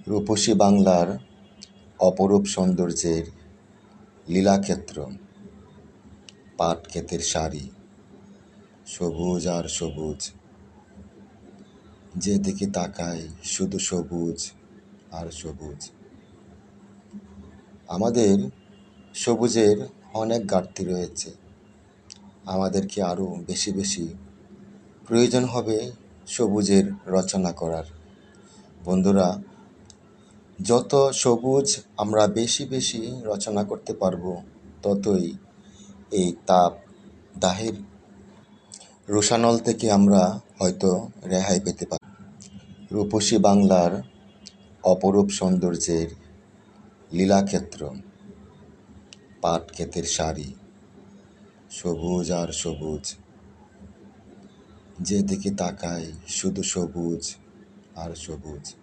রূপসী বাংলার অপরূপ সৌন্দর্যের লীলাক্ষেত্র, পাট ক্ষেতের সারি, সবুজ আর সবুজ। যেদিকে তাকাই শুধু সবুজ আর সবুজ। আমাদের সবুজের অনেক ঘাটতি রয়েছে। আমাদেরকে আরও বেশি বেশি প্রয়োজন হবে সবুজের রচনা করার। বন্ধুরা, যত সবুজ আমরা বেশি বেশি রচনা করতে পারবো, ততই এই তাপ দাহের রোষানল থেকে আমরা হয়তো রেহাই পেতে পারি। রূপসী বাংলার অপরূপ সৌন্দর্যের লীলাক্ষেত্র, পাট ক্ষেতের সারি, সবুজ আর সবুজ। যেদিকে তাকাই শুধু সবুজ আর সবুজ।